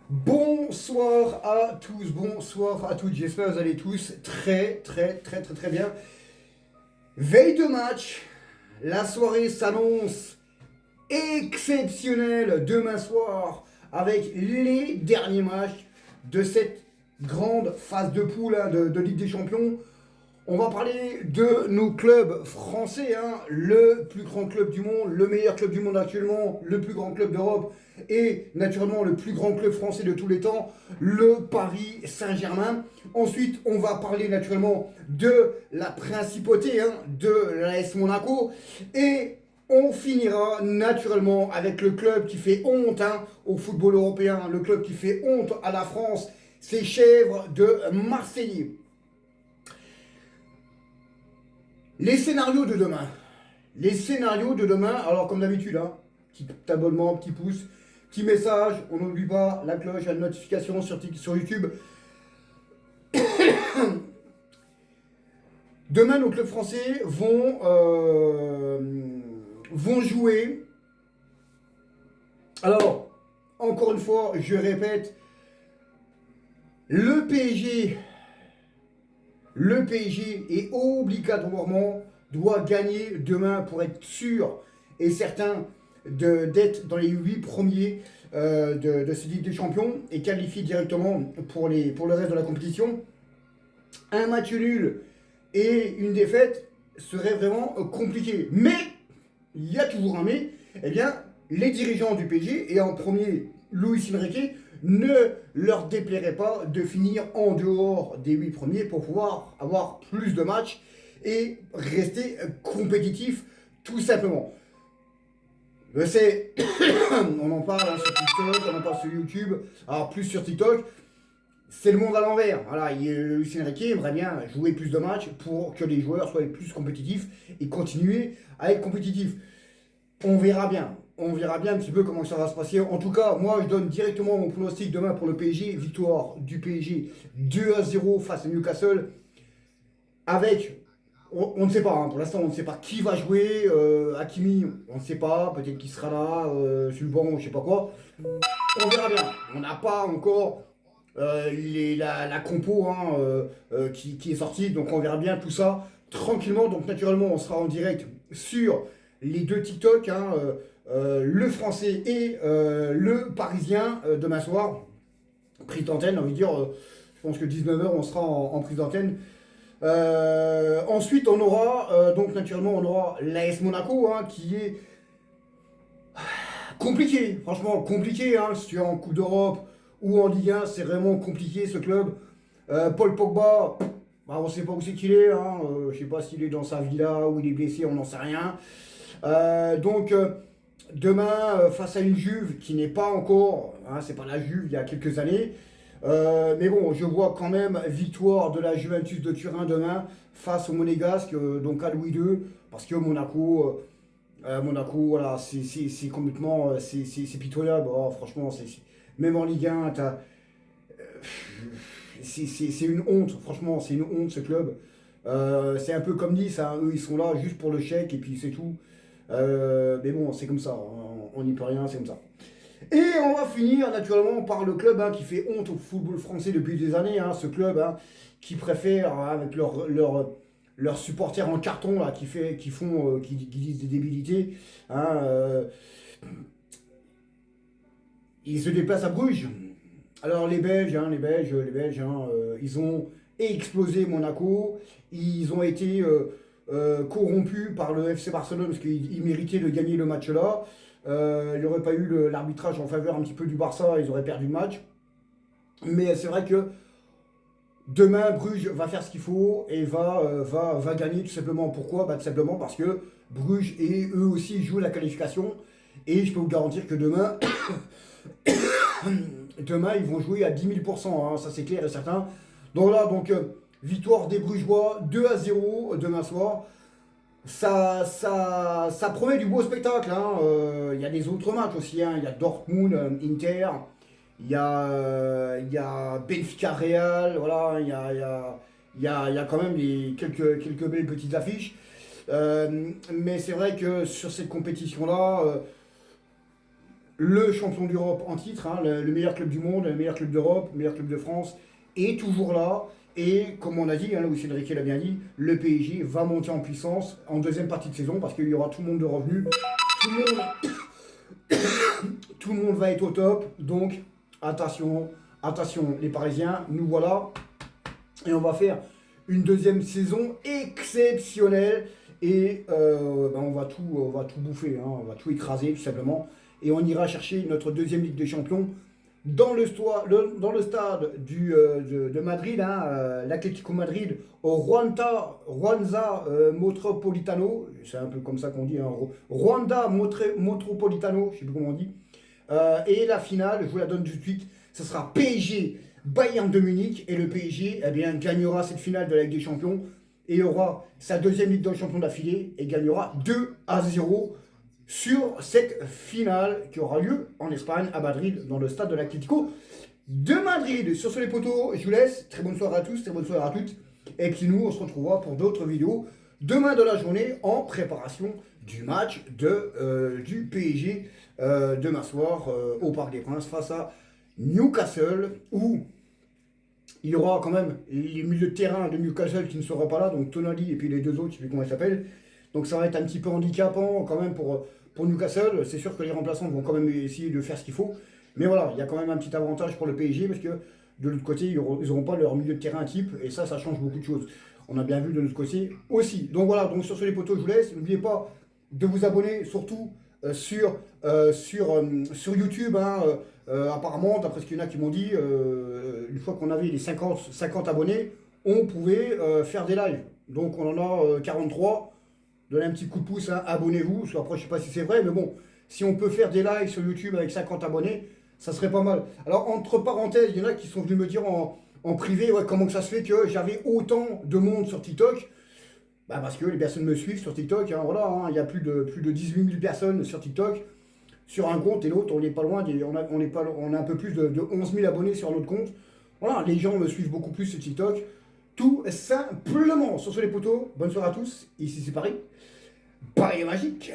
Bonsoir à tous, bonsoir à toutes, j'espère que vous allez tous très bien. Veille de match, la soirée s'annonce exceptionnelle demain soir avec les derniers matchs de cette grande phase de poule de Ligue des Champions. On va parler de nos clubs français, le plus grand club du monde, le meilleur club du monde actuellement, le plus grand club d'Europe et naturellement le plus grand club français de tous les temps, le Paris Saint-Germain. Ensuite, on va parler naturellement de la principauté de l'AS Monaco et on finira naturellement avec le club qui fait honte au football européen, le club qui fait honte à la France, ces chèvres de Marseillais. Les scénarios de demain. Les scénarios de demain, alors comme d'habitude, petit abonnement, petit pouce, petit message, on n'oublie pas la cloche, la notification sur YouTube. Demain, nos clubs français vont jouer. Alors, encore une fois, je répète, le PSG est obligatoirement doit gagner demain pour être sûr et certain d'être dans les 8 premiers de cette Ligue des Champions et qualifié directement pour le reste de la compétition. Un match nul et une défaite serait vraiment compliqué. Mais, il y a toujours un mais, eh bien, les dirigeants du PSG, et en premier Luis Enrique, ne leur déplairait pas de finir en dehors des 8 premiers pour pouvoir avoir plus de matchs et rester compétitif tout simplement. Je sais, on en parle sur TikTok, on en parle sur YouTube, alors plus sur TikTok, c'est le monde à l'envers. Voilà, Luis Enrique aimerait bien jouer plus de matchs pour que les joueurs soient plus compétitifs et continuer à être compétitifs. On verra bien. On verra bien un petit peu comment ça va se passer. En tout cas, moi, je donne directement mon pronostic demain pour le PSG. Victoire du PSG 2-0 face à Newcastle. Avec, on ne sait pas, pour l'instant, on ne sait pas qui va jouer. Hakimi, on ne sait pas. Peut-être qu'il sera là, sur le banc, je ne sais pas quoi. On verra bien. On n'a pas encore la compo qui est sortie. Donc, on verra bien tout ça tranquillement. Donc, naturellement, on sera en direct sur les deux TikTok, le français et le parisien demain soir. Prise d'antenne, on veut dire, je pense que 19h on sera en prise d'antenne. Ensuite on aura, donc naturellement on aura l'AS Monaco qui est compliqué, franchement compliqué, si tu es en Coupe d'Europe ou en Ligue 1, c'est vraiment compliqué ce club. Paul Pogba, on ne sait pas où c'est qu'il est, je ne sais pas s'il est dans sa villa ou il est blessé, on n'en sait rien. Donc demain face à une Juve qui n'est pas encore, c'est pas la Juve il y a quelques années, mais bon, je vois quand même victoire de la Juventus de Turin demain face au Monégasque, donc à Louis II, parce que Monaco, voilà, c'est complètement, c'est pitoyable. Oh, franchement, même en Ligue 1, c'est une honte. Franchement, c'est une honte ce club. C'est un peu comme Nice, eux ils sont là juste pour le chèque et puis c'est tout. Mais bon, c'est comme ça, on n'y peut rien, c'est comme ça. Et on va finir naturellement par le club qui fait honte au football français depuis des années, ce club qui préfère, avec leurs supporters en carton là, qui disent des débilités. Ils se déplacent à Bruges. Alors les Belges, ils ont explosé Monaco. Ils ont été corrompus par le FC Barcelone parce qu'ils méritaient de gagner le match là. Il n'y aurait pas eu l'arbitrage en faveur un petit peu du Barça, ils auraient perdu le match. Mais c'est vrai que demain, Bruges va faire ce qu'il faut et va gagner tout simplement. Pourquoi ? Tout simplement parce que Bruges et eux aussi jouent la qualification. Et je peux vous garantir que demain, ils vont jouer à 10 000%, ça c'est clair et certain. Donc là, victoire des Brugeois 2-0 demain soir. Ça promet du beau spectacle. Il y a des autres matchs aussi. Il y a Dortmund, Inter, il y a Benfica Real. Voilà, il y a quand même quelques belles petites affiches. Mais c'est vrai que sur cette compétition-là, le champion d'Europe en titre, hein, le meilleur club du monde, le meilleur club d'Europe, le meilleur club de France, est toujours là. Et comme on a dit, hein, là où Cédric l'a bien dit, le PSG va monter en puissance en deuxième partie de saison parce qu'il y aura tout le monde de revenus. Tout le monde, tout le monde va être au top. Donc attention, attention les Parisiens, nous voilà. Et on va faire une deuxième saison exceptionnelle. Et on va tout bouffer, hein, on va tout écraser tout simplement. Et on ira chercher notre deuxième Ligue des Champions dans le stade de Madrid, hein, l'Atlético Madrid, au Ruanda Metropolitano, c'est un peu comme ça qu'on dit, hein, Ruanda Metropolitano, je ne sais plus comment on dit. Et la finale, je vous la donne tout de suite, ce sera PSG Bayern de Munich, et le PSG gagnera cette finale de la Ligue des Champions et aura sa deuxième Ligue des Champions d'affilée et gagnera 2-0 sur cette finale qui aura lieu en Espagne, à Madrid, dans le stade de l'Atlético de Madrid. Sur ce les potos, je vous laisse. Très bonne soirée à tous, très bonne soirée à toutes. Et puis nous, on se retrouvera pour d'autres vidéos demain de la journée en préparation du match du PSG demain soir au Parc des Princes face à Newcastle, où il y aura quand même les milieux de terrain de Newcastle qui ne seront pas là, donc Tonali et puis les deux autres, je ne sais plus comment ils s'appellent. Donc ça va être un petit peu handicapant quand même pour Newcastle. C'est sûr que les remplaçants vont quand même essayer de faire ce qu'il faut. Mais voilà, il y a quand même un petit avantage pour le PSG parce que de l'autre côté, ils n'auront pas leur milieu de terrain type. Et ça change beaucoup de choses. On a bien vu de notre côté aussi. Donc voilà, donc sur ce les potos, je vous laisse. N'oubliez pas de vous abonner surtout sur YouTube. Hein, apparemment, d'après ce qu'il y en a qui m'ont dit, une fois qu'on avait les 50 abonnés, on pouvait faire des lives. Donc on en a 43. Donnez un petit coup de pouce, hein, abonnez-vous. Après, je sais pas si c'est vrai, mais bon, si on peut faire des lives sur YouTube avec 50 abonnés, ça serait pas mal. Alors, entre parenthèses, il y en a qui sont venus me dire en privé, ouais, comment ça se fait que j'avais autant de monde sur TikTok. Bah, parce que les personnes me suivent sur TikTok, hein, voilà, hein, il y a plus de 18 000 personnes sur TikTok, sur un compte, et l'autre, on n'est pas loin, on a un peu plus de 11 000 abonnés sur notre compte. Voilà, les gens me suivent beaucoup plus sur TikTok. Tout simplement. Sur ce les potos, bonne soirée à tous. Ici c'est Paris. Paris est magique.